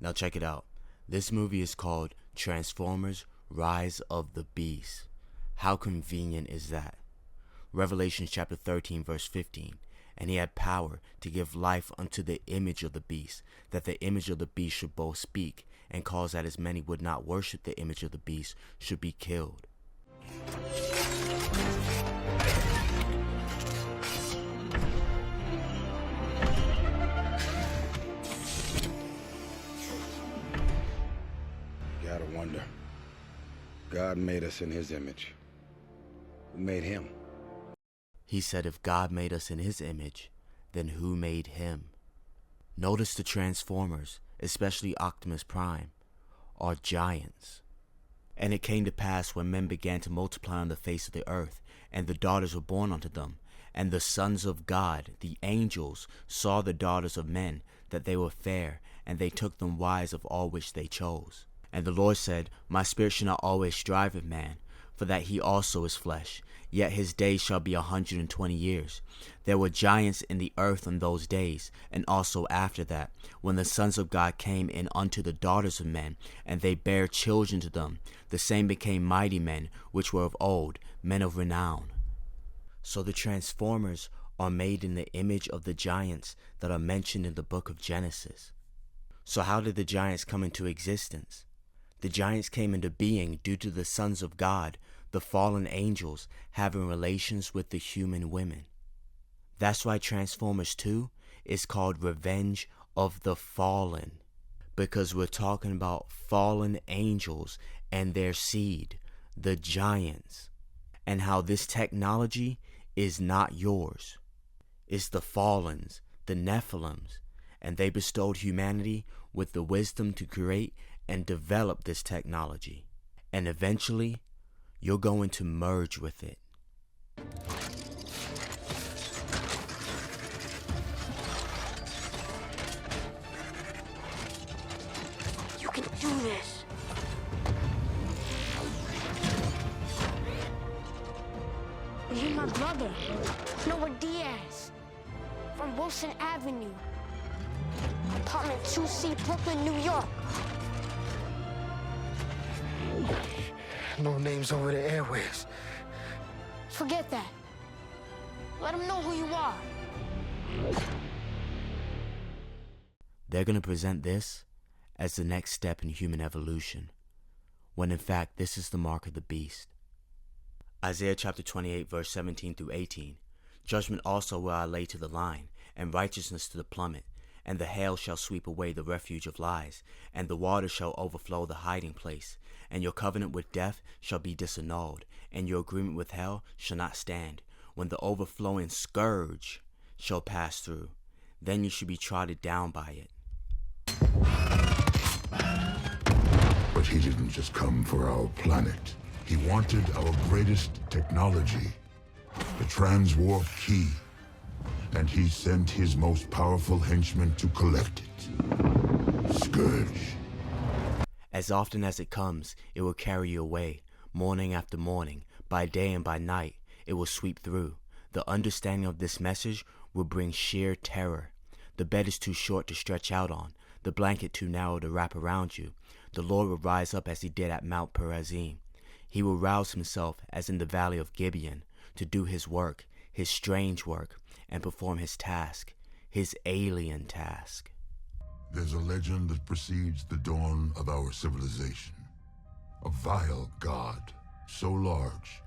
Now check it out. This movie is called Transformers Rise of the Beast. How convenient is that? Revelation chapter 13 verse 15. And he had power to give life unto the image of the beast, that the image of the beast should both speak, and cause that as many would not worship the image of the beast should be killed. You gotta wonder. God made us in his image. Who made him? He said if God made us in his image, then who made him? Notice the Transformers, especially Optimus Prime, are giants. And it came to pass when men began to multiply on the face of the earth, and the daughters were born unto them, and the sons of God, the angels, saw the daughters of men, that they were fair, and they took them wives of all which they chose. And the Lord said, My spirit shall not always strive with man, for that he also is flesh, yet his days shall be 120 years. There were giants in the earth in those days, and also after that, when the sons of God came in unto the daughters of men, and they bare children to them, the same became mighty men, which were of old, men of renown. So the Transformers are made in the image of the giants that are mentioned in the book of Genesis. So how did the giants come into existence? The giants came into being due to the sons of God, the fallen angels, having relations with the human women. That's why Transformers 2 is called Revenge of the Fallen, because we're talking about fallen angels and their seed, the giants, and how this technology is not yours. It's the Fallens, the Nephilims, and they bestowed humanity with the wisdom to create and develop this technology. And eventually, you're going to merge with it. You can do this. You're my brother, Noah Diaz, from Wilson Avenue, apartment 2C, Brooklyn, New York. No names over the airwaves. Forget that. Let them know who you are. They're going to present this as the next step in human evolution, when in fact this is the mark of the beast. Isaiah chapter 28 verse 17 through 18. Judgment also will I lay to the line, and righteousness to the plummet, and the hail shall sweep away the refuge of lies, and the waters shall overflow the hiding place. And your covenant with death shall be disannulled, and your agreement with hell shall not stand. When the overflowing scourge shall pass through, then you shall be trodden down by it. But he didn't just come for our planet. He wanted our greatest technology, the transwarp key. And he sent his most powerful henchman to collect it. Scourge. As often as it comes, it will carry you away, morning after morning, by day and by night, it will sweep through. The understanding of this message will bring sheer terror. The bed is too short to stretch out on, the blanket too narrow to wrap around you. The Lord will rise up as he did at Mount Perazim. He will rouse himself as in the valley of Gibeon, to do his work, his strange work, and perform his task, his alien task. There's a legend that precedes the dawn of our civilization. A vile god, so large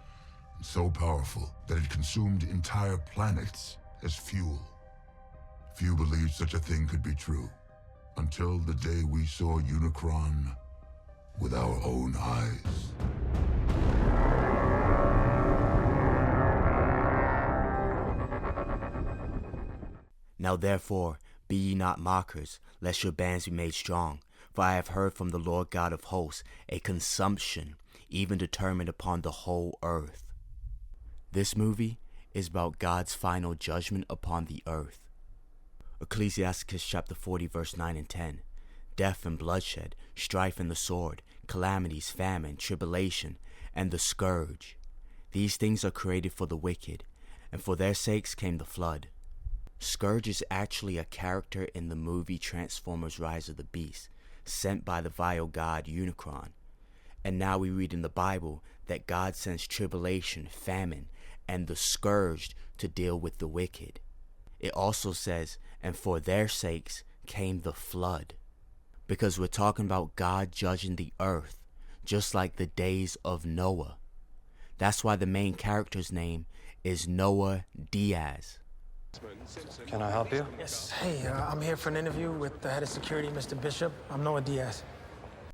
and so powerful that it consumed entire planets as fuel. Few believed such a thing could be true, until the day we saw Unicron with our own eyes. Now therefore, be ye not mockers, lest your bands be made strong. For I have heard from the Lord God of hosts a consumption, even determined upon the whole earth. This movie is about God's final judgment upon the earth. Ecclesiasticus chapter 40 verse 9 and 10. Death and bloodshed, strife and the sword, calamities, famine, tribulation, and the scourge. These things are created for the wicked, and for their sakes came the flood. Scourge is actually a character in the movie Transformers Rise of the Beast. sent by the vile god Unicron. And now we read in the Bible that God sends tribulation, famine, and the scourge to deal with the wicked. It also says, and for their sakes came the flood. Because we're talking about God judging the earth, just like the days of Noah. That's why the main character's name is Noah Diaz. Can I help you? Yes. Hey, I'm here for an interview with the head of security, Mr. Bishop. I'm Noah Diaz.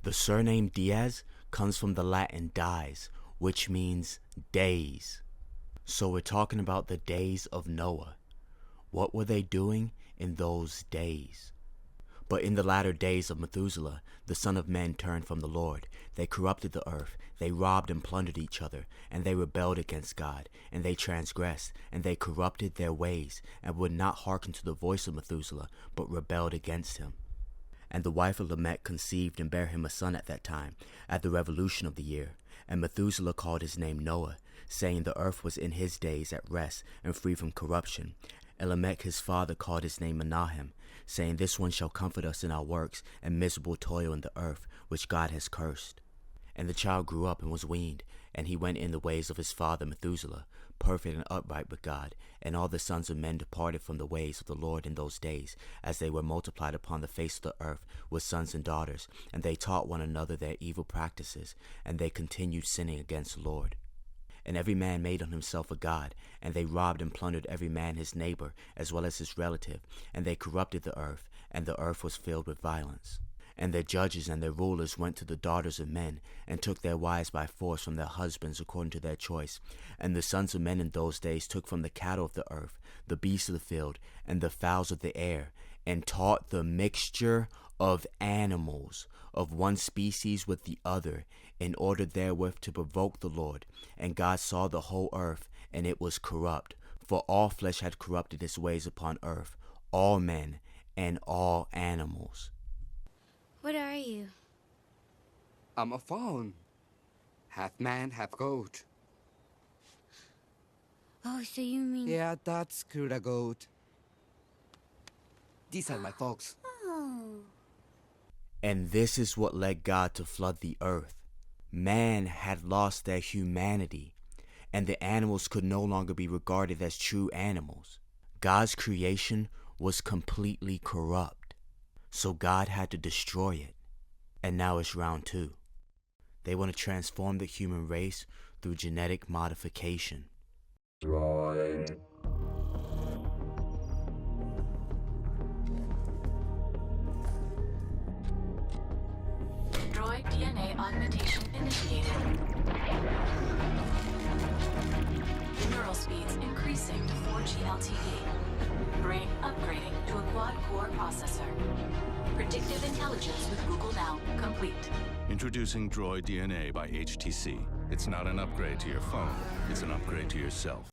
The surname Diaz comes from the Latin dies, which means days. So we're talking about the days of Noah. What were they doing in those days? But in the latter days of Methuselah, the son of men turned from the Lord. They corrupted the earth, they robbed and plundered each other, and they rebelled against God, and they transgressed, and they corrupted their ways, and would not hearken to the voice of Methuselah, but rebelled against him. And the wife of Lamech conceived and bare him a son at that time, at the revolution of the year. And Methuselah called his name Noah, saying the earth was in his days at rest, and free from corruption. And Lamech his father called his name Menahem, saying, this one shall comfort us in our works, and miserable toil in the earth, which God has cursed. And the child grew up and was weaned, and he went in the ways of his father Methuselah, perfect and upright with God. And all the sons of men departed from the ways of the Lord in those days, as they were multiplied upon the face of the earth with sons and daughters. And they taught one another their evil practices, and they continued sinning against the Lord. And every man made on himself a god, and they robbed and plundered every man his neighbor, as well as his relative, and they corrupted the earth, and the earth was filled with violence. And their judges and their rulers went to the daughters of men, and took their wives by force from their husbands according to their choice. And the sons of men in those days took from the cattle of the earth, the beasts of the field, and the fowls of the air, and taught the mixture of animals of one species with the other, in order therewith to provoke the Lord. And God saw the whole earth, and it was corrupt, for all flesh had corrupted its ways upon earth, all men and all animals. What are you? I'm a fawn. Half man, half goat. Oh, so you mean... Yeah, that's Kuda goat. These are my folks. Oh. And this is what led God to flood the earth. Man had lost their humanity, and the animals could no longer be regarded as true animals. God's creation was completely corrupt, so God had to destroy it. And now it's round 2. They want to transform the human race through genetic modification. Droid. Droid DNA augmentation initiated. Neural speeds increasing to 4G LTE. Brain upgrading to a quad-core processor. Predictive intelligence with Google Now complete. Introducing Droid DNA by HTC. It's not an upgrade to your phone, it's an upgrade to yourself.